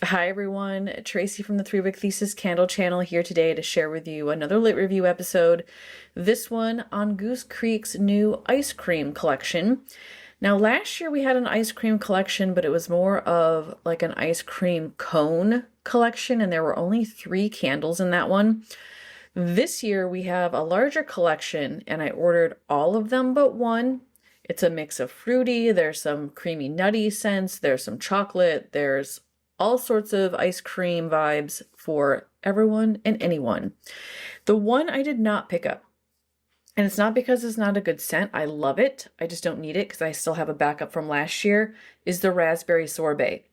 Hi everyone, Tracy from the 3-Wick Thesis Candle channel here today to share with you another lit review episode. This one on Goose Creek's new ice cream collection. Now last year we had an ice cream collection, but it was more of like an ice cream cone collection, and there were only 3 candles in that one. This year we have a larger collection, and I ordered all of them but one. It's a mix of fruity, there's some creamy nutty scents, there's some chocolate, there's all sorts of ice cream vibes for everyone and anyone. The one I did not pick up, and it's not because it's not a good scent. I love it. I just don't need it because I still have a backup from last year, is the raspberry sorbet.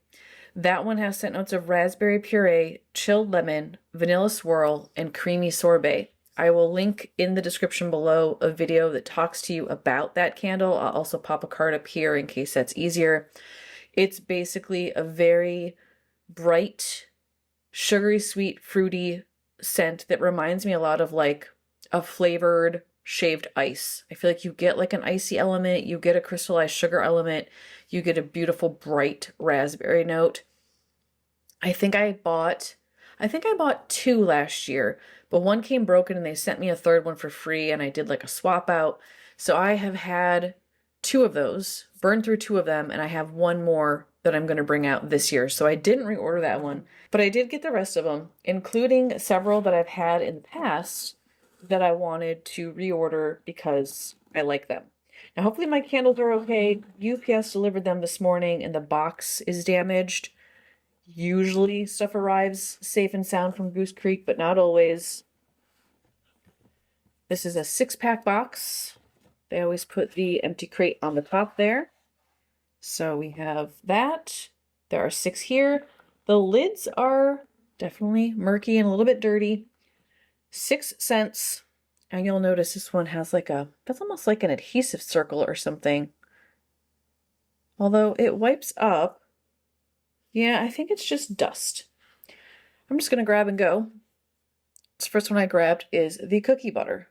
That one has scent notes of raspberry puree, chilled lemon, vanilla swirl, and creamy sorbet. I will link in the description below a video that talks to you about that candle. I'll also pop a card up here in case that's easier. It's basically a very bright, sugary, sweet, fruity scent that reminds me a lot of like a flavored shaved ice. I feel like you get like an icy element, you get a crystallized sugar element, you get a beautiful bright raspberry note. I think I bought 2 last year, but one came broken and they sent me a third one for free, and I did like a swap out. So I have had 2 of those, burned through 2 of them, and I have one more that I'm going to bring out this year. So I didn't reorder that one, but I did get the rest of them, including several that I've had in the past that I wanted to reorder because I like them. Now, hopefully my candles are okay. UPS delivered them this morning and the box is damaged. Usually stuff arrives safe and sound from Goose Creek, but not always. This is a 6-pack box. They always put the empty crate on the top there. So we have that. There are 6 here. The lids are definitely murky and a little bit dirty. 6 cents. And you'll notice this one has like that's almost like an adhesive circle or something. Although it wipes up. Yeah, I think it's just dust. I'm just going to grab and go. This first one I grabbed is the cookie butter.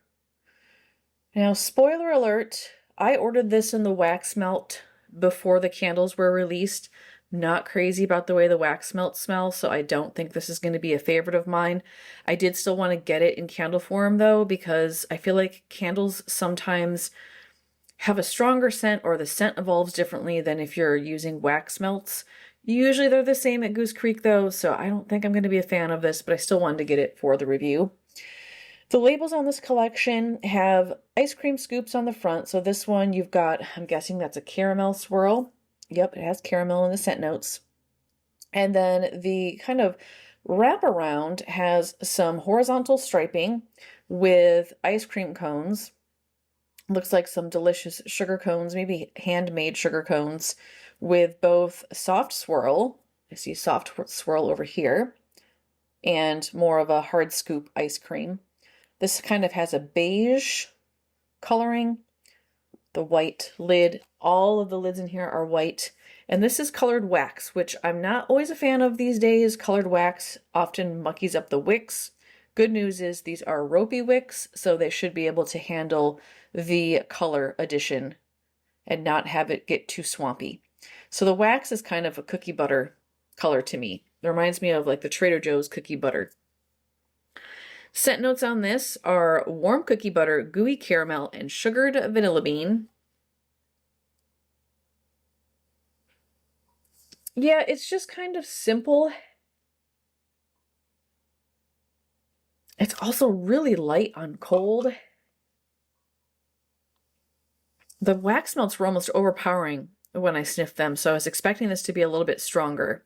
Now, spoiler alert, I ordered this in the wax melt before the candles were released. Not crazy about the way the wax melt smells, so I don't think this is going to be a favorite of mine. I did still want to get it in candle form though, because I feel like candles sometimes have a stronger scent, or the scent evolves differently than if you're using wax melts. Usually they're the same at Goose Creek though, so I don't think I'm going to be a fan of this, but I still wanted to get it for the review. The labels on this collection have ice cream scoops on the front. So this one you've got, I'm guessing that's a caramel swirl. Yep, it has caramel in the scent notes. And then the kind of wraparound has some horizontal striping with ice cream cones. Looks like some delicious sugar cones, maybe handmade sugar cones, with both soft swirl. I see soft swirl over here, and more of a hard scoop ice cream. This kind of has a beige coloring, the white lid. All of the lids in here are white. And this is colored wax, which I'm not always a fan of these days. Colored wax often muckies up the wicks. Good news is these are ropey wicks, so they should be able to handle the color addition and not have it get too swampy. So the wax is kind of a cookie butter color to me. It reminds me of like the Trader Joe's cookie butter. Scent notes on this are warm cookie butter, gooey caramel, and sugared vanilla bean. Yeah, it's just kind of simple. It's also really light on cold. The wax melts were almost overpowering when I sniffed them, so I was expecting this to be a little bit stronger.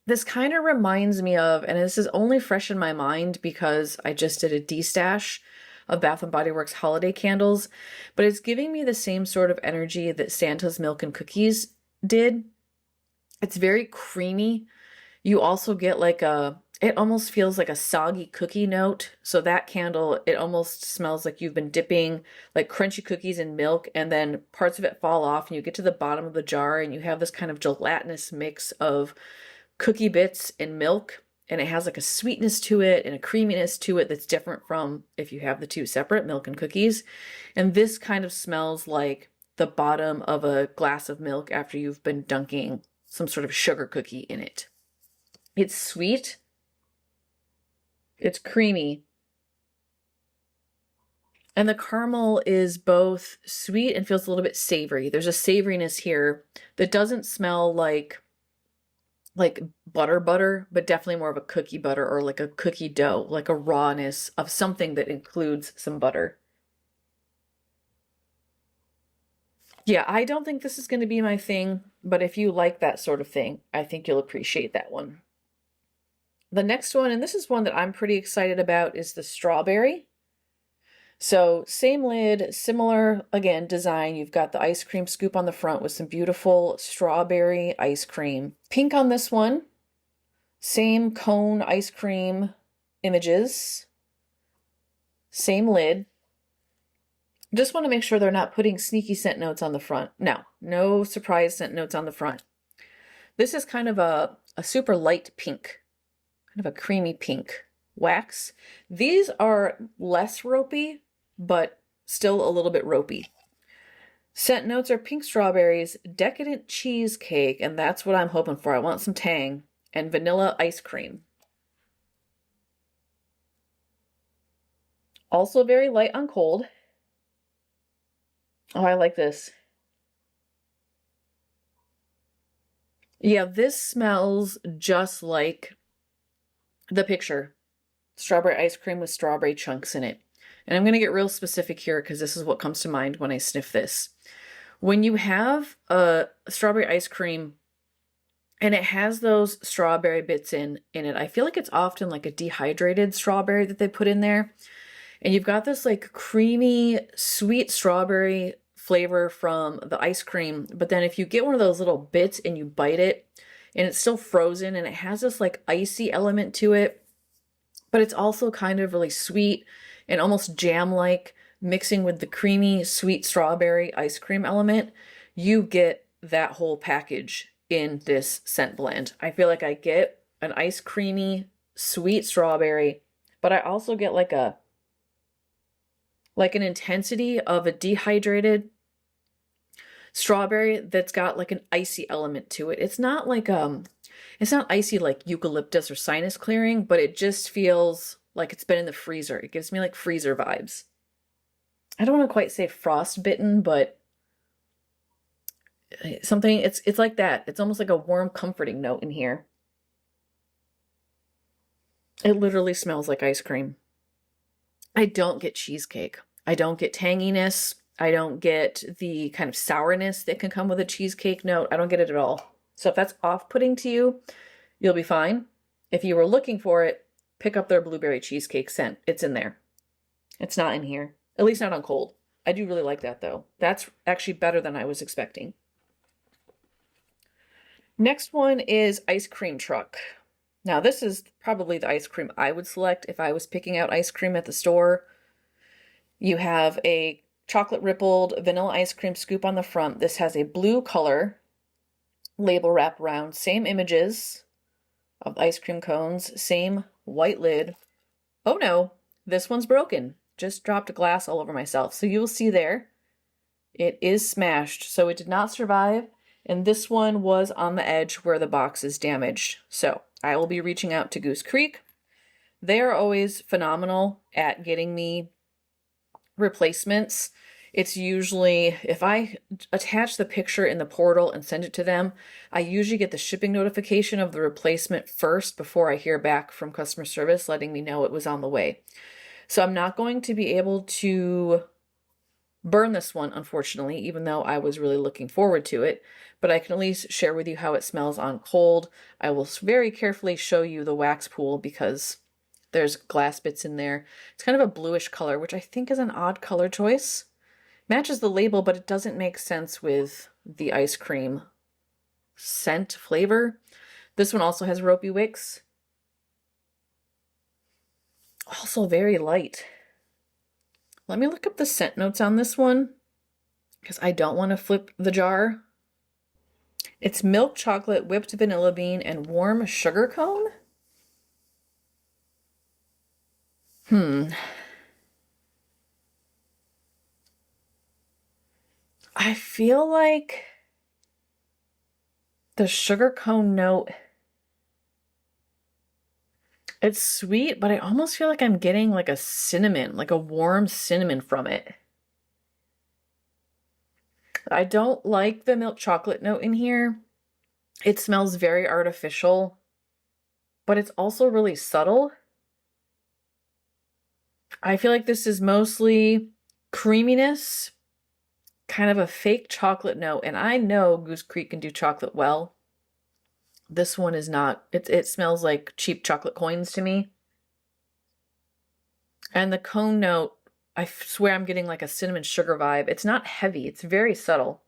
This kind of reminds me of, and this is only fresh in my mind because I just did a destash of Bath & Body Works holiday candles, but it's giving me the same sort of energy that Santa's Milk and Cookies did. It's very creamy. You also get like it almost feels like a soggy cookie note. So that candle, it almost smells like you've been dipping like crunchy cookies in milk, and then parts of it fall off and you get to the bottom of the jar and you have this kind of gelatinous mix of cookie bits and milk, and it has like a sweetness to it and a creaminess to it that's different from if you have the 2 separate, milk and cookies. And this kind of smells like the bottom of a glass of milk after you've been dunking some sort of sugar cookie in it. It's sweet. It's creamy. And the caramel is both sweet and feels a little bit savory. There's a savoriness here that doesn't smell like butter, but definitely more of a cookie butter or like a cookie dough, like a rawness of something that includes some butter. Yeah, I don't think this is going to be my thing, but if you like that sort of thing, I think you'll appreciate that one. The next one, and this is one that I'm pretty excited about, is the strawberry. So same lid, similar, again, design. You've got the ice cream scoop on the front with some beautiful strawberry ice cream. Pink on this one. Same cone ice cream images. Same lid. Just want to make sure they're not putting sneaky scent notes on the front. No surprise scent notes on the front. This is kind of a super light pink, kind of a creamy pink wax. These are less ropey, but still a little bit ropey. Scent notes are pink strawberries, decadent cheesecake, and that's what I'm hoping for. I want some tang, and vanilla ice cream. Also very light on cold. Oh, I like this. Yeah, this smells just like the picture. Strawberry ice cream with strawberry chunks in it. And I'm going to get real specific here because this is what comes to mind when I sniff this. When you have a strawberry ice cream and it has those strawberry bits in it, I feel like it's often like a dehydrated strawberry that they put in there. And you've got this like creamy, sweet strawberry flavor from the ice cream. But then if you get one of those little bits and you bite it and it's still frozen and it has this like icy element to it, but it's also kind of really sweet and almost jam-like, mixing with the creamy, sweet strawberry ice cream element, you get that whole package in this scent blend. I feel like I get an ice creamy, sweet strawberry, but I also get like an intensity of a dehydrated strawberry that's got like an icy element to it. It's not like it's not icy like eucalyptus or sinus clearing, but it just feels like it's been in the freezer. It gives me like freezer vibes. I don't want to quite say frostbitten, but something, it's like that. It's almost like a warm, comforting note in here. It literally smells like ice cream. I don't get cheesecake. I don't get tanginess. I don't get the kind of sourness that can come with a cheesecake note. I don't get it at all. So if that's off-putting to you, you'll be fine. If you were looking for it, pick up their blueberry cheesecake scent. It's in there. It's not in here. At least not on cold. I do really like that though. That's actually better than I was expecting. Next one is Ice Cream Truck. Now this is probably the ice cream I would select if I was picking out ice cream at the store. You have a chocolate rippled vanilla ice cream scoop on the front. This has a blue color label wrapped around. Same images of ice cream cones. Same white lid. Oh no, this one's broken. Just dropped glass all over myself. So you'll see there, it is smashed. So it did not survive. And this one was on the edge where the box is damaged. So I will be reaching out to Goose Creek. They are always phenomenal at getting me replacements. It's usually, if I attach the picture in the portal and send it to them, I usually get the shipping notification of the replacement first before I hear back from customer service letting me know it was on the way. So I'm not going to be able to burn this one, unfortunately, even though I was really looking forward to it. But I can at least share with you how it smells on cold. I will very carefully show you the wax pool because there's glass bits in there. It's kind of a bluish color, which I think is an odd color choice. Matches the label, but it doesn't make sense with the ice cream scent flavor. This one also has ropey wicks. Also very light. Let me look up the scent notes on this one because I don't want to flip the jar. It's milk chocolate, whipped vanilla bean, and warm sugar cone. I feel like the sugar cone note It's sweet, but I almost feel like I'm getting like a cinnamon, like a warm cinnamon from it. I don't like the milk chocolate note in here. It smells very artificial, but it's also really subtle. I feel like this is mostly creaminess, kind of a fake chocolate note, and I know Goose Creek can do chocolate well. This one is not. It smells like cheap chocolate coins to me. And the cone note, I swear I'm getting like a cinnamon sugar vibe. It's not heavy. It's very subtle.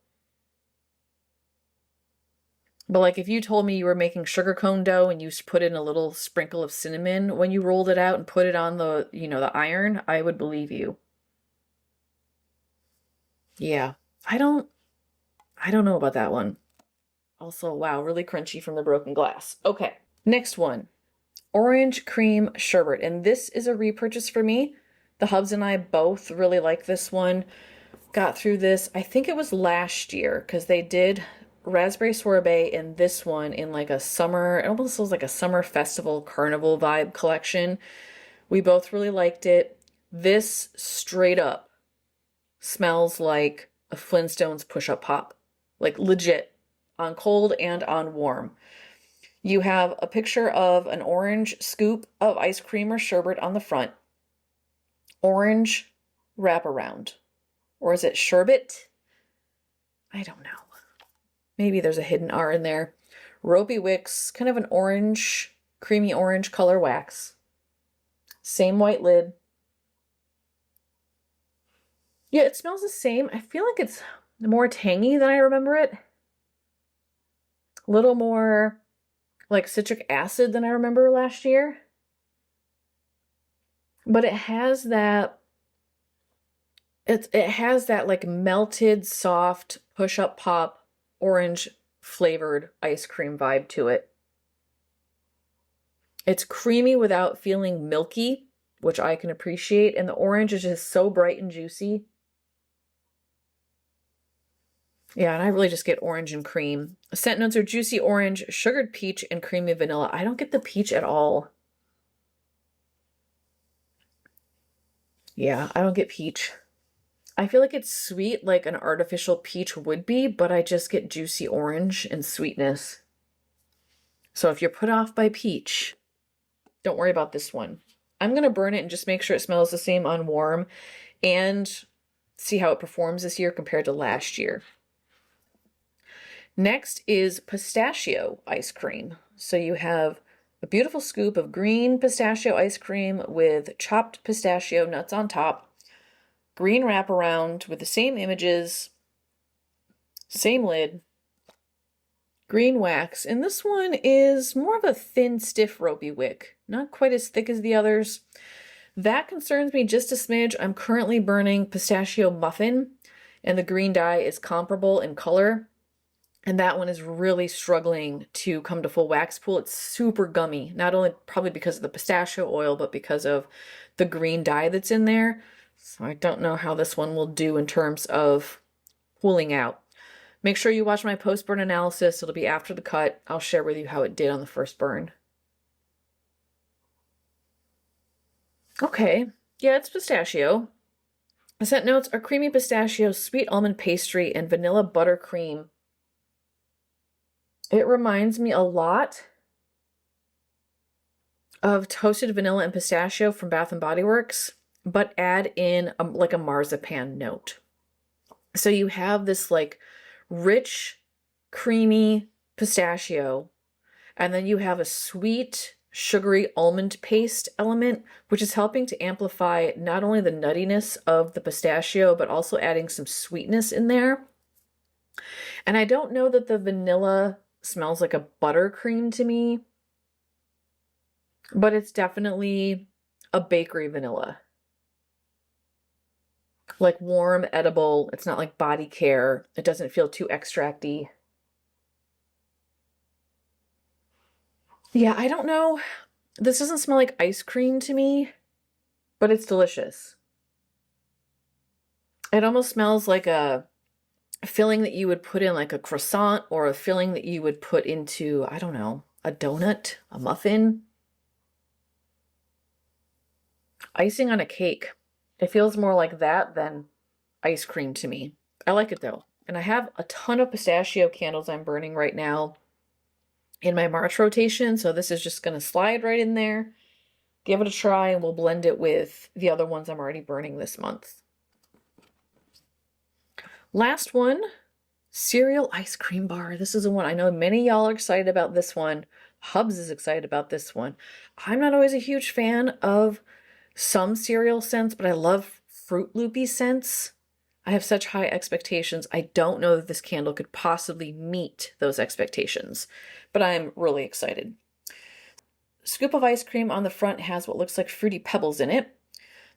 But like if you told me you were making sugar cone dough and you put in a little sprinkle of cinnamon when you rolled it out and put it on the, the iron, I would believe you. Yeah. I don't know about that one. Also, wow, really crunchy from the broken glass. Okay. Next one. Orange cream sherbet. And this is a repurchase for me. The hubs and I both really like this one. Got through this, I think it was last year, because they did raspberry sorbet in this one in like a summer, it almost was like a summer festival carnival vibe collection. We both really liked it. This straight up smells like a Flintstones push-up pop. Like legit, on cold and on warm. You have a picture of an orange scoop of ice cream or sherbet on the front. Orange wraparound. Or is it sherbet? I don't know. Maybe there's a hidden R in there. Ropey wicks, kind of an orange, creamy orange color wax. Same white lid. Yeah, it smells the same. I feel like it's more tangy than I remember it. A little more like citric acid than I remember last year. But it has that, it has that like melted, soft, push-up pop, orange flavored ice cream vibe to it. It's creamy without feeling milky, which I can appreciate. And the orange is just so bright and juicy. Yeah, and I really just get orange and cream. Scent notes are juicy orange, sugared peach, and creamy vanilla. I don't get the peach at all. Yeah, I don't get peach. I feel like it's sweet like an artificial peach would be, but I just get juicy orange and sweetness. So if you're put off by peach, don't worry about this one. I'm going to burn it and just make sure it smells the same on warm and see how it performs this year compared to last year. Next is pistachio ice cream. So you have a beautiful scoop of green pistachio ice cream with chopped pistachio nuts on top. Green wraparound with the same images, same lid, green wax. And this one is more of a thin, stiff, ropey wick. Not quite as thick as the others. That concerns me just a smidge. I'm currently burning pistachio muffin, and the green dye is comparable in color. And that one is really struggling to come to full wax pool. It's super gummy, not only probably because of the pistachio oil, but because of the green dye that's in there. So I don't know how this one will do in terms of pooling out. Make sure you watch my post-burn analysis. It'll be after the cut. I'll share with you how it did on the first burn. Okay, yeah, it's pistachio. The scent notes are creamy pistachio, sweet almond pastry, and vanilla buttercream. It reminds me a lot of toasted vanilla and pistachio from Bath & Body Works, but add in like a marzipan note. So you have this like rich, creamy pistachio, and then you have a sweet, sugary almond paste element, which is helping to amplify not only the nuttiness of the pistachio, but also adding some sweetness in there. And I don't know that the vanilla smells like a buttercream to me, but it's definitely a bakery vanilla. Like warm, edible. It's not like body care. It doesn't feel too extracty. Yeah, I don't know. This doesn't smell like ice cream to me, but it's delicious. It almost smells like a filling that you would put in like a croissant, or a filling that you would put into, I don't know, a donut, a muffin. icing on a cake. It feels more like that than ice cream to me. I like it though. And I have a ton of pistachio candles I'm burning right now in my March rotation, so this is just going to slide right in there. Give it a try, and we'll blend it with the other ones I'm already burning this month. Last one, cereal ice cream bar. This is the one I know many of y'all are excited about this one. Hubs is excited about this one. I'm not always a huge fan of some cereal scents, but I love Fruit Loopy scents. I have such high expectations. I don't know that this candle could possibly meet those expectations, but I'm really excited. Scoop of ice cream on the front has what looks like fruity pebbles in it.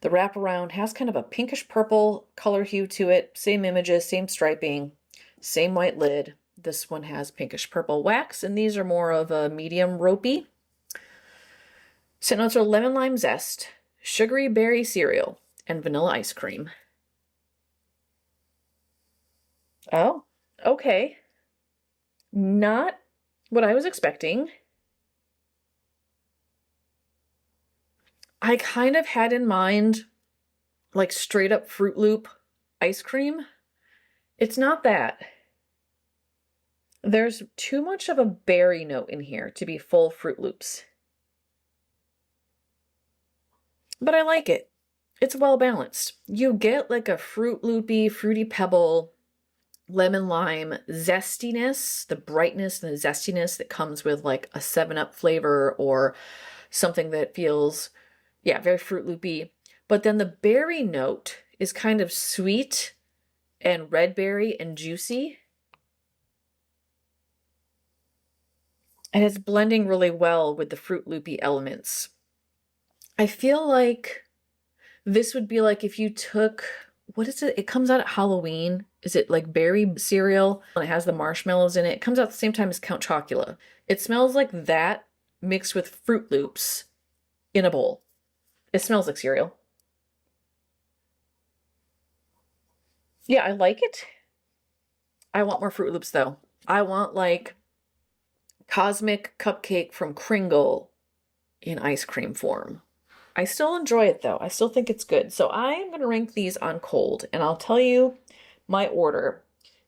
The wraparound has kind of a pinkish purple color hue to it. Same images, same striping, same white lid. This one has pinkish purple wax, and these are more of a medium ropey. Scent notes are lemon lime zest, sugary berry cereal, and vanilla ice cream. Oh, okay. Not what I was expecting. I kind of had in mind like straight up Fruit Loop ice cream. It's not that. There's too much of a berry note in here to be full Fruit Loops. But I like it. It's well balanced. You get like a Fruit Loopy, fruity pebble, lemon lime zestiness, the brightness and the zestiness that comes with like a 7-Up flavor or something that feels, yeah, very Fruit Loopy. But then the berry note is kind of sweet and red berry and juicy. And it's blending really well with the Fruit Loopy elements. I feel like this would be like if you took, what is it? It comes out at Halloween. Is it like berry cereal? And it has the marshmallows in it. It comes out at the same time as Count Chocula. It smells like that mixed with Fruit Loops in a bowl. It smells like cereal. Yeah, I like it. I want more Fruit Loops though. I want like Cosmic Cupcake from Kringle in ice cream form. I still enjoy it though. I still think it's good. So I'm going to rank these on cold, and I'll tell you my order.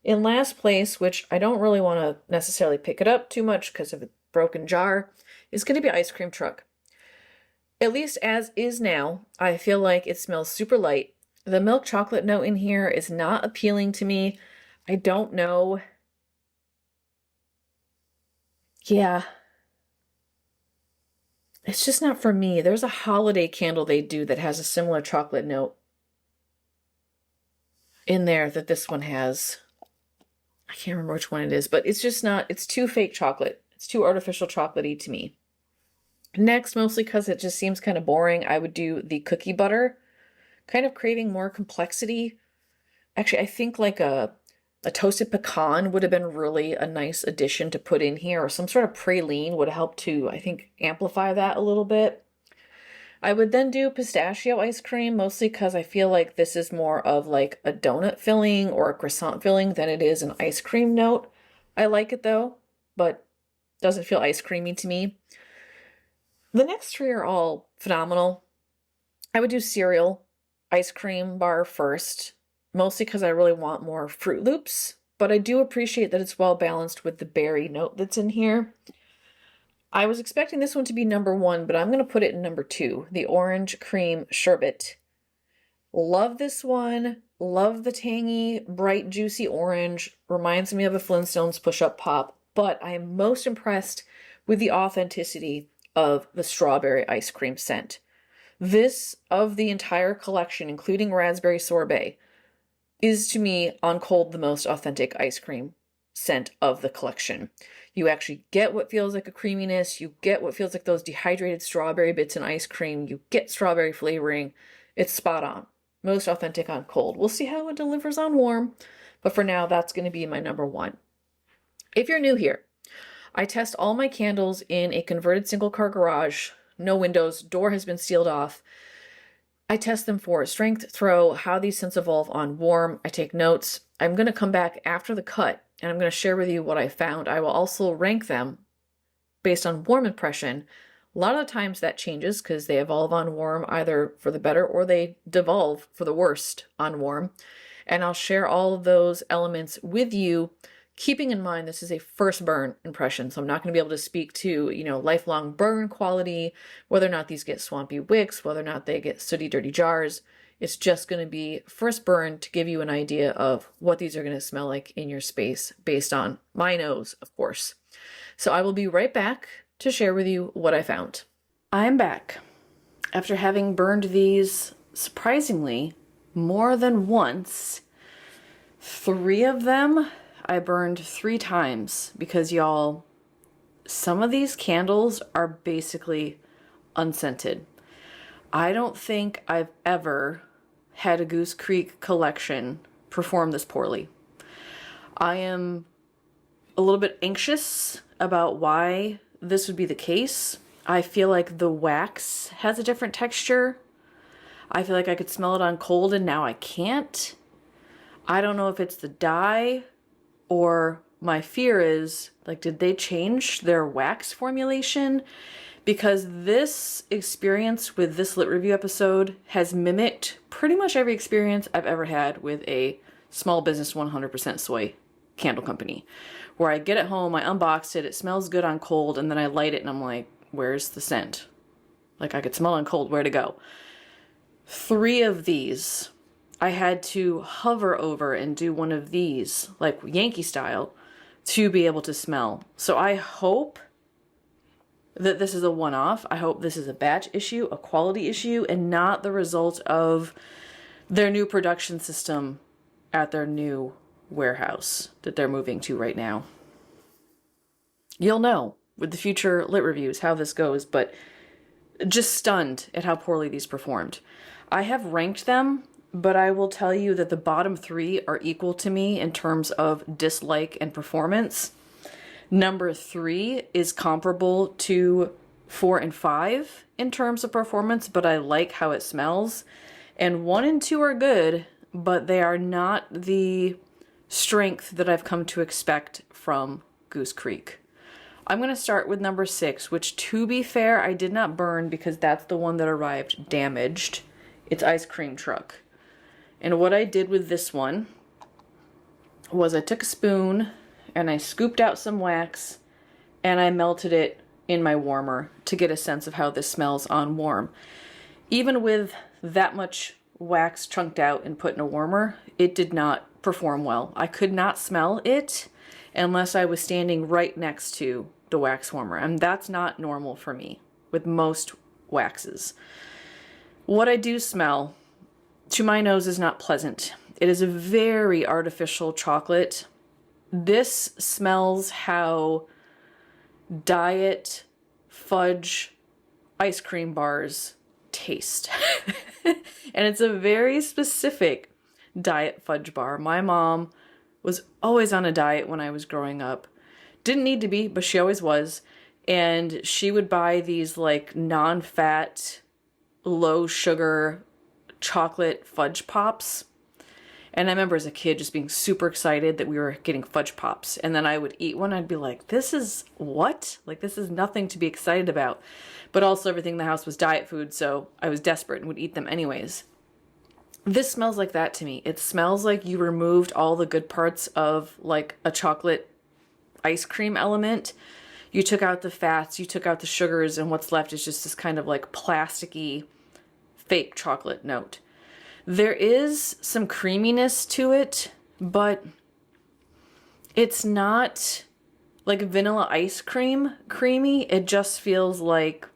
In last place, which I don't really want to necessarily pick it up too much because of a broken jar, is going to be Ice Cream Truck. At least as is now, I feel like it smells super light. The milk chocolate note in here is not appealing to me. I don't know. Yeah. It's just not for me. There's a holiday candle they do that has a similar chocolate note in there that this one has. I can't remember which one it is, but it's just not, it's too fake chocolate. It's too artificial chocolatey to me. Next, mostly because it just seems kind of boring, I would do the cookie butter. Kind of craving more complexity. Actually, I think like a toasted pecan would have been really a nice addition to put in here, or some sort of praline would help to, I think, amplify that a little bit. I would then do pistachio ice cream, mostly because I feel like this is more of like a donut filling or a croissant filling than it is an ice cream note. I like it though, but doesn't feel ice creamy to me. The next three are all phenomenal. I would do cereal ice cream bar first, mostly because I really want more Fruit Loops, but I do appreciate that it's well balanced with the berry note that's in here. I was expecting this one to be number 1, but I'm going to put it in number 2, the Orange Cream Sherbet. Love this one. Love the tangy, bright, juicy orange. Reminds me of a Flintstones push-up pop, but I am most impressed with the authenticity of the strawberry ice cream scent. This, of the entire collection, including raspberry sorbet, is to me on cold the most authentic ice cream scent of the collection. You actually get what feels like a creaminess, you get what feels like those dehydrated strawberry bits in ice cream, you get strawberry flavoring. It's spot on. Most authentic on cold. We'll see how it delivers on warm, but for now that's going to be my number 1. If you're new here, I test all my candles in a converted single car garage, no windows, door has been sealed off. I test them for strength, throw, how these scents evolve on warm. I take notes. I'm going to come back after the cut and I'm going to share with you what I found. I will also rank them based on warm impression A lot of the times that changes because they evolve on warm either for the better or they devolve for the worst on warm. And I'll share all of those elements with you, keeping in mind this is a first burn impression. So I'm not going to be able to speak to, lifelong burn quality, whether or not these get swampy wicks, whether or not they get sooty, dirty jars. It's just going to be first burn to give you an idea of what these are going to smell like in your space based on my nose, of course. So I will be right back to share with you what I found. I'm back after having burned these surprisingly more than once. 3 of them I burned 3 times because y'all, some of these candles are basically unscented. I don't think I've ever had a Goose Creek collection perform this poorly. I am a little bit anxious about why this would be the case. I feel like the wax has a different texture. I feel like I could smell it on cold and now I can't. I don't know if it's the dye or my fear is, did they change their wax formulation? Because this experience with this lit review episode has mimicked pretty much every experience I've ever had with a small business 100% soy candle company. Where I get it home, I unbox it, it smells good on cold, and then I light it and I'm like, where's the scent? I could smell on cold, where to go? 3 of these, I had to hover over and do one of these, like Yankee style, to be able to smell. So I hope that this is a one-off. I hope this is a batch issue, a quality issue, and not the result of their new production system at their new warehouse that they're moving to right now. You'll know with the future lit reviews how this goes, but just stunned at how poorly these performed. I have ranked them, but I will tell you that the bottom 3 are equal to me in terms of dislike and performance. Number 3 is comparable to 4 and 5 in terms of performance, but I like how it smells. And 1 and 2 are good, but they are not the strength that I've come to expect from Goose Creek. I'm going to start with number 6, which, to be fair, I did not burn because that's the one that arrived damaged. It's Ice Cream Truck. And what I did with this one was I took a spoon and I scooped out some wax and I melted it in my warmer to get a sense of how this smells on warm. Even with that much wax chunked out and put in a warmer, it did not perform well. I could not smell it unless I was standing right next to the wax warmer, and that's not normal for me with most waxes. What I do smell, to my nose, is not pleasant. It is a very artificial chocolate. This smells how diet fudge ice cream bars taste. And it's a very specific diet fudge bar. My mom was always on a diet when I was growing up. Didn't need to be, but she always was. And she would buy these non-fat, low sugar chocolate fudge pops. And I remember as a kid just being super excited that we were getting fudge pops. And then I would eat one. I'd be like, this is what? This is nothing to be excited about. But also everything in the house was diet food, so I was desperate and would eat them anyways. This smells like that to me. It smells like you removed all the good parts of a chocolate ice cream element. You took out the fats, you took out the sugars, and what's left is just this kind of plasticky fake chocolate note. There is some creaminess to it, but it's not like vanilla ice cream creamy. It just feels like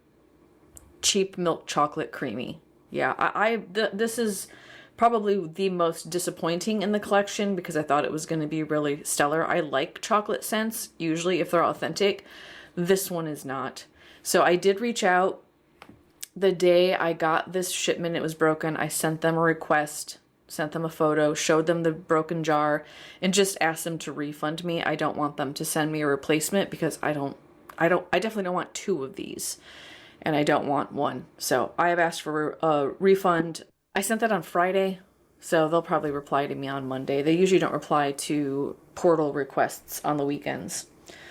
cheap milk chocolate creamy. Yeah, this is probably the most disappointing in the collection because I thought it was going to be really stellar. I like chocolate scents, usually if they're authentic. This one is not. So I did reach out. The day I got this shipment, it was broken. I sent them a request, sent them a photo, showed them the broken jar, and just asked them to refund me. I don't want them to send me a replacement because I definitely don't want 2 of these, and I don't want 1. So I have asked for a refund. I sent that on Friday, so they'll probably reply to me on Monday. They usually don't reply to portal requests on the weekends.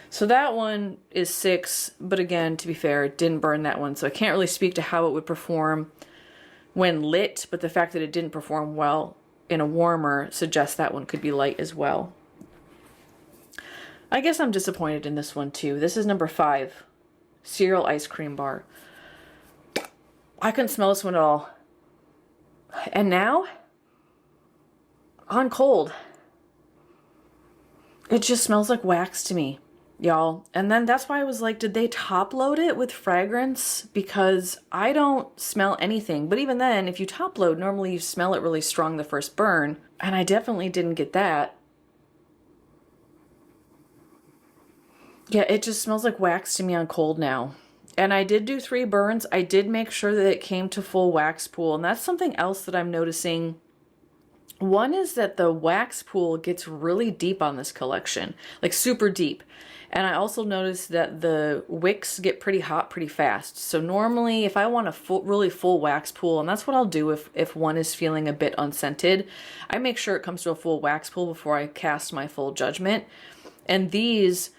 So that one is 6, but again, to be fair, it didn't burn that one, so I can't really speak to how it would perform when lit, but the fact that it didn't perform well in a warmer suggests that one could be light as well. I guess I'm disappointed in this one too. This is number 5, Cereal Ice Cream Bar. I couldn't smell this one at all. And now, on cold, it just smells like wax to me, y'all. And then that's why I was like, did they top load it with fragrance? Because I don't smell anything. But even then, if you top load, normally you smell it really strong the first burn. And I definitely didn't get that. Yeah, it just smells like wax to me on cold now. And I did do 3 burns. I did make sure that it came to full wax pool. And that's something else that I'm noticing. One is that the wax pool gets really deep on this collection, like super deep. And I also noticed that the wicks get pretty hot pretty fast. So normally if I want a really full wax pool, and that's what I'll do if one is feeling a bit unscented, I make sure it comes to a full wax pool before I cast my full judgment. And these,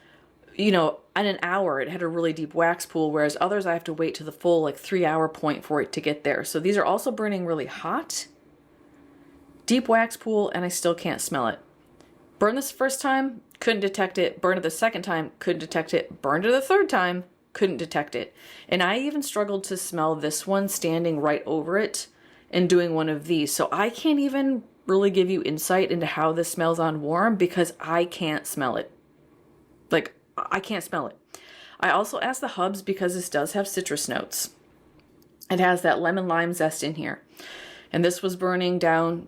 you know, in an hour it had a really deep wax pool, whereas others I have to wait to the full like 3-hour point for it to get there. So these are also burning really hot, deep wax pool, and I still can't smell it. Burn this first time, couldn't detect it. Burned it the second time, couldn't detect it. Burned it the third time, couldn't detect it. And I even struggled to smell this one standing right over it and doing one of these. So I can't even really give you insight into how this smells on warm because I can't smell it. Like, I can't smell it. I also asked the hubs because this does have citrus notes. It has that lemon lime zest in here. And this was burning down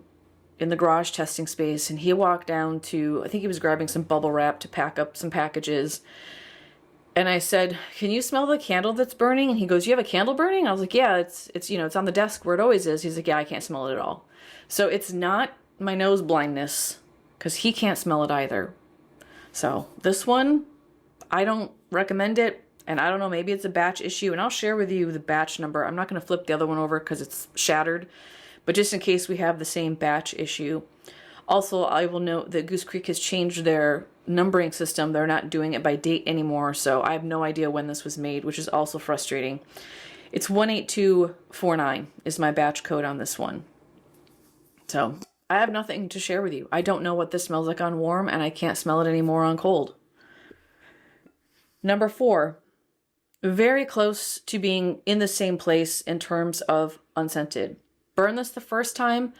in the garage testing space, and he walked down to, I think he was grabbing some bubble wrap to pack up some packages. And I said, "Can you smell the candle that's burning?" And he goes, "You have a candle burning?" I was like, "Yeah, it's you know, it's on the desk where it always is." He's like, "Yeah, I can't smell it at all." So it's not my nose blindness, because he can't smell it either. So this one, I don't recommend it. And I don't know, maybe it's a batch issue, and I'll share with you the batch number. I'm not going to flip the other one over because it's shattered. But just in case we have the same batch issue. Also, I will note that Goose Creek has changed their numbering system. They're not doing it by date anymore, so I have no idea when this was made, which is also frustrating. It's 18249 is my batch code on this one. So I have nothing to share with you. I don't know what this smells like on warm, and I can't smell it anymore on cold. Number 4, very close to being in the same place in terms of unscented. Burn this the first time,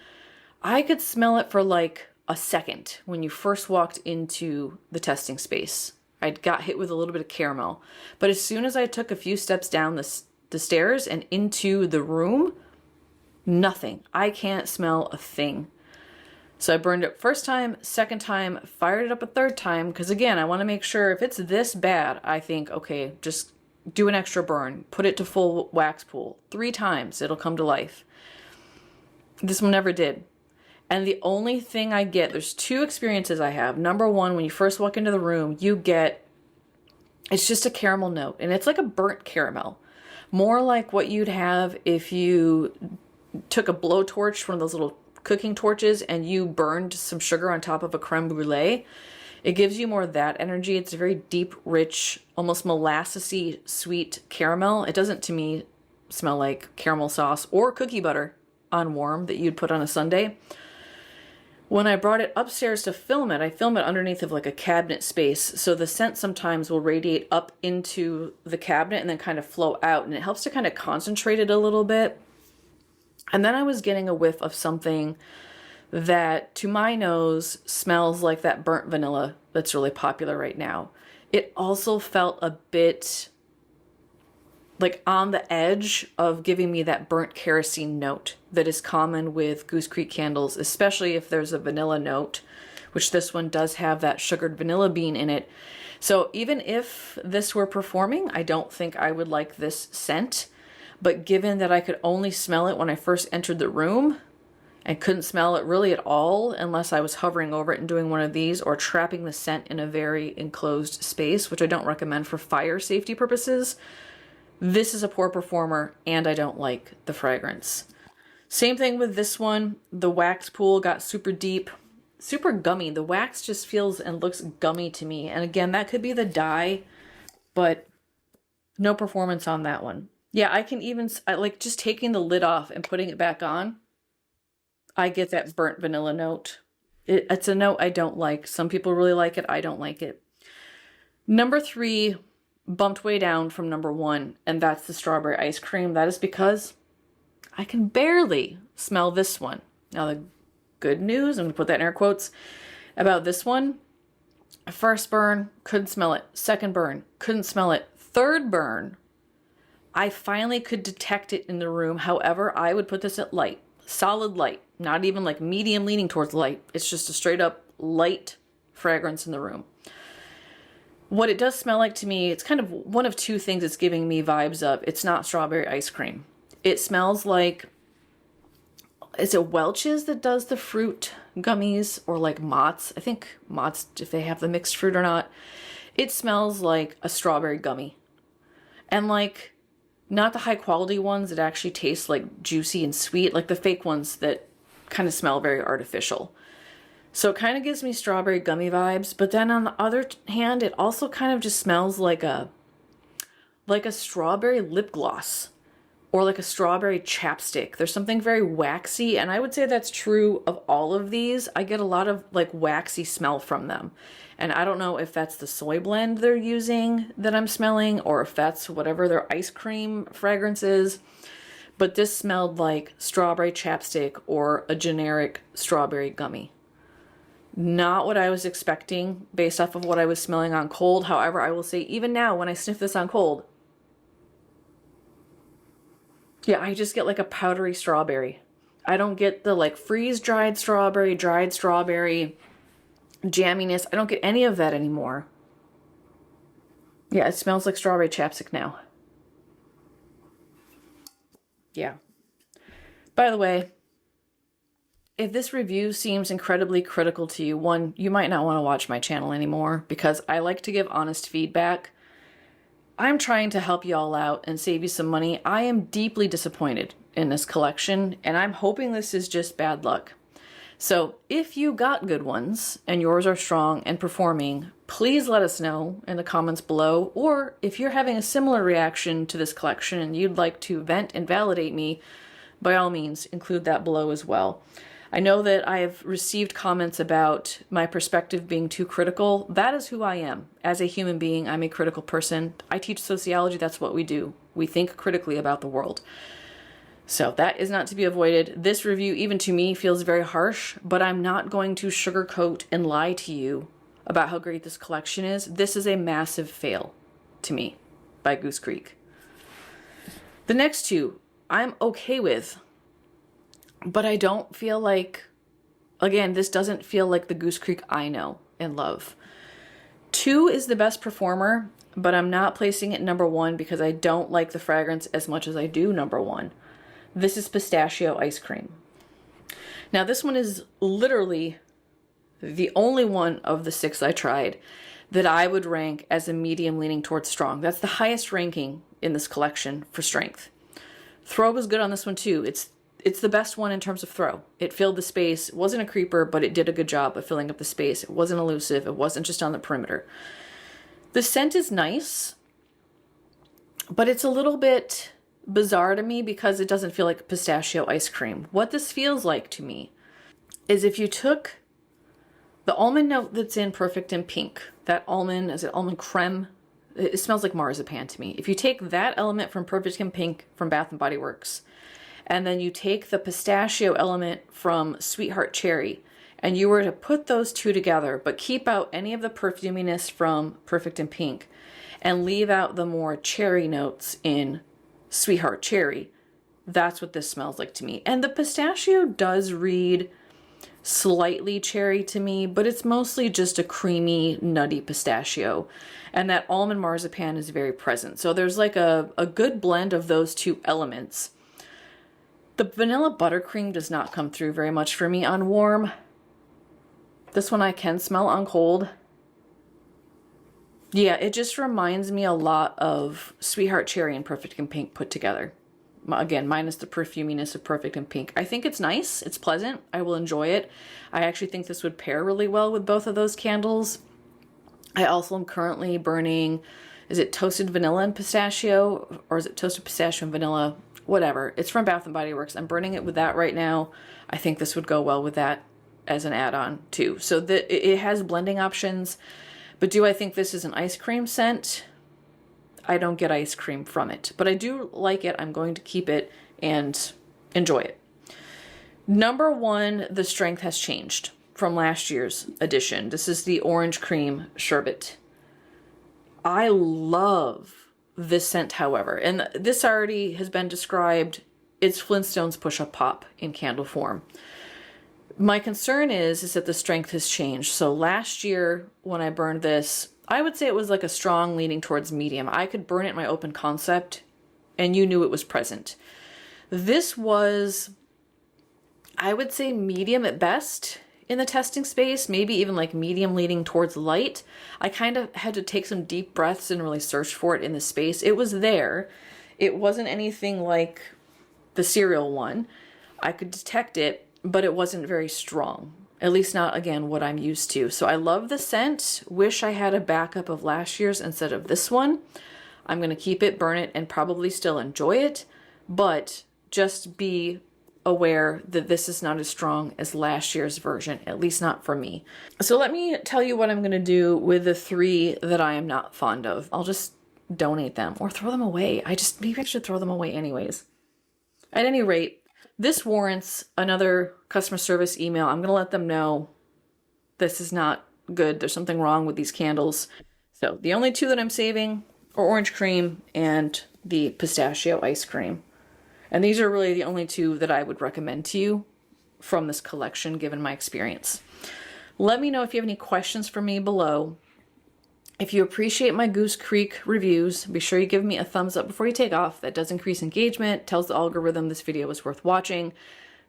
I could smell it for like a second when you first walked into the testing space. I got hit with a little bit of caramel. But as soon as I took a few steps down the stairs and into the room, nothing. I can't smell a thing. So I burned it first time, second time, fired it up a third time, because again, I want to make sure if it's this bad, I think, okay, just do an extra burn, put it to full wax pool. 3 times, it'll come to life. This one never did. And the only thing I get, there's 2 experiences I have. Number 1, when you first walk into the room, you get, it's just a caramel note. And it's like a burnt caramel. More like what you'd have if you took a blowtorch, one of those little cooking torches, and you burned some sugar on top of a creme brulee. It gives you more of that energy. It's a very deep, rich, almost molassesy sweet caramel. It doesn't, to me, smell like caramel sauce or cookie butter on warm that you'd put on a sundae. When I brought it upstairs to film it, I film it underneath of like a cabinet space. So the scent sometimes will radiate up into the cabinet and then kind of flow out, and it helps to kind of concentrate it a little bit. And then I was getting a whiff of something that to my nose smells like that burnt vanilla that's really popular right now. It also felt a bit like on the edge of giving me that burnt kerosene note that is common with Goose Creek candles, especially if there's a vanilla note, which this one does have that sugared vanilla bean in it. So even if this were performing, I don't think I would like this scent. But given that I could only smell it when I first entered the room and couldn't smell it really at all unless I was hovering over it and doing one of these or trapping the scent in a very enclosed space, which I don't recommend for fire safety purposes, this is a poor performer, and I don't like the fragrance. Same thing with this one. The wax pool got super deep. super gummy. The wax just feels and looks gummy to me. And again, that could be the dye, but no performance on that one. Yeah, I can even, like just taking the lid off and putting it back on, I get that burnt vanilla note. It's a note I don't like. Some people really like it. I don't like it. Number 3 bumped way down from number 1, and that's the strawberry ice cream. That is because I can barely smell this one. Now the good news, I'm gonna put that in air quotes, about this one, first burn, couldn't smell it. Second burn, couldn't smell it. Third burn, I finally could detect it in the room. However, I would put this at light, solid light, not even like medium leaning towards light. It's just a straight up light fragrance in the room. What it does smell like to me, it's kind of one of two things it's giving me vibes of. It's not strawberry ice cream. It smells like, is it Welch's that does the fruit gummies, or like Mott's? I think Mott's, if they have the mixed fruit or not. It smells like a strawberry gummy. And like, not the high quality ones that actually taste like juicy and sweet, like the fake ones that kind of smell very artificial. So it kind of gives me strawberry gummy vibes, but then on the other hand, it also kind of just smells like a strawberry lip gloss or like a strawberry chapstick. There's something very waxy, and I would say that's true of all of these. I get a lot of like waxy smell from them. And I don't know if that's the soy blend they're using that I'm smelling, or if that's whatever their ice cream fragrance is. But this smelled like strawberry chapstick or a generic strawberry gummy. Not what I was expecting based off of what I was smelling on cold. However, I will say even now when I sniff this on cold, yeah, I just get like a powdery strawberry. I don't get the like freeze-dried strawberry, jamminess. I don't get any of that anymore. Yeah, it smells like strawberry chapstick now. Yeah. By the way, if this review seems incredibly critical to you, one, you might not want to watch my channel anymore, because I like to give honest feedback. I'm trying to help you all out and save you some money. I am deeply disappointed in this collection, and I'm hoping this is just bad luck. So if you got good ones and yours are strong and performing, please let us know in the comments below. Or if you're having a similar reaction to this collection and you'd like to vent and validate me, by all means, include that below as well. I know that I have received comments about my perspective being too critical. That is who I am. As a human being, I'm a critical person. I teach sociology. That's what we do. We think critically about the world. So that is not to be avoided. This review, even to me, feels very harsh, but I'm not going to sugarcoat and lie to you about how great this collection is. This is a massive fail to me by Goose Creek. The next two, I'm okay with. But I don't feel like, again, this doesn't feel like the Goose Creek I know and love. 2 is the best performer, but I'm not placing it number 1 because I don't like the fragrance as much as I do number 1. This is Pistachio Ice Cream. Now this one is literally the only one of the 6 I tried that I would rank as a medium leaning towards strong. That's the highest ranking in this collection for strength. Throw was good on this one too. It's the best one in terms of throw. It filled the space. It wasn't a creeper, but it did a good job of filling up the space. It wasn't elusive. It wasn't just on the perimeter. The scent is nice, but it's a little bit bizarre to me because it doesn't feel like pistachio ice cream. What this feels like to me is if you took the almond note that's in Perfect in Pink, that almond, is it almond creme? It smells like marzipan to me. If you take that element from Perfect in Pink from Bath & Body Works, and then you take the pistachio element from Sweetheart Cherry, and you were to put those two together, but keep out any of the perfuminess from Perfect in Pink, and leave out the more cherry notes in Sweetheart Cherry, that's what this smells like to me. And the pistachio does read slightly cherry to me, but it's mostly just a creamy, nutty pistachio. And that almond marzipan is very present. So there's like a good blend of those two elements. The vanilla buttercream does not come through very much for me on warm. This one I can smell on cold. Yeah, it just reminds me a lot of Sweetheart Cherry and Perfect in Pink put together. Again, minus the perfuminess of Perfect and Pink. I think it's nice. It's pleasant. I will enjoy it. I actually think this would pair really well with both of those candles. I also am currently burning, is it toasted vanilla and pistachio? Or is it toasted pistachio and vanilla? Whatever. It's from Bath & Body Works. I'm burning it with that right now. I think this would go well with that as an add-on too. So it has blending options. But do I think this is an ice cream scent? I don't get ice cream from it, but I do like it. I'm going to keep it and enjoy it. Number one, the strength has changed from last year's edition. This is the Orange Cream Sherbet. I love this scent, however, and this already has been described. It's Flintstones push-up pop in candle form. My concern is that the strength has changed. So last year when I burned this, I would say it was like a strong leaning towards medium. I could burn it in my open concept and you knew it was present. This was, I would say, medium at best in the testing space, maybe even like medium leaning towards light. I kind of had to take some deep breaths and really search for it in the space. It was there. It wasn't anything like the cereal one. I could detect it, but it wasn't very strong. At least not, again, what I'm used to. So I love the scent. Wish I had a backup of last year's instead of this one. I'm going to keep it, burn it, and probably still enjoy it. But just be aware that this is not as strong as last year's version, at least not for me. So let me tell you what I'm going to do with the 3 that I am not fond of. I'll just donate them or throw them away. Maybe I should throw them away anyways. At any rate, this warrants another customer service email. I'm going to let them know this is not good. There's something wrong with these candles. So the only 2 that I'm saving are Orange Cream and the Pistachio Ice Cream. And these are really the only 2 that I would recommend to you from this collection, given my experience. Let me know if you have any questions for me below. If you appreciate my Goose Creek reviews, be sure you give me a thumbs up before you take off. That does increase engagement, tells the algorithm this video is worth watching,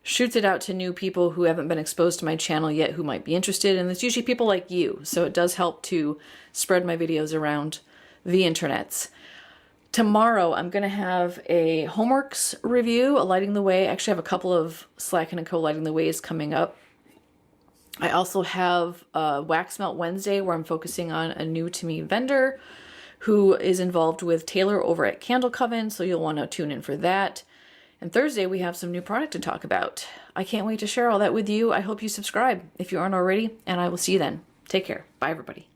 shoots it out to new people who haven't been exposed to my channel yet who might be interested, and it's usually people like you, so it does help to spread my videos around the internets. Tomorrow I'm going to have a Homeworks review, a Lighting the Way. I actually have a couple of Slacken & Co. Lighting the Ways coming up. I also have a Wax Melt Wednesday where I'm focusing on a new to me vendor who is involved with Taylor over at Candle Coven, so you'll want to tune in for that. And Thursday we have some new product to talk about. I can't wait to share all that with you. I hope you subscribe if you aren't already, and I will see you then. Take care. Bye, everybody.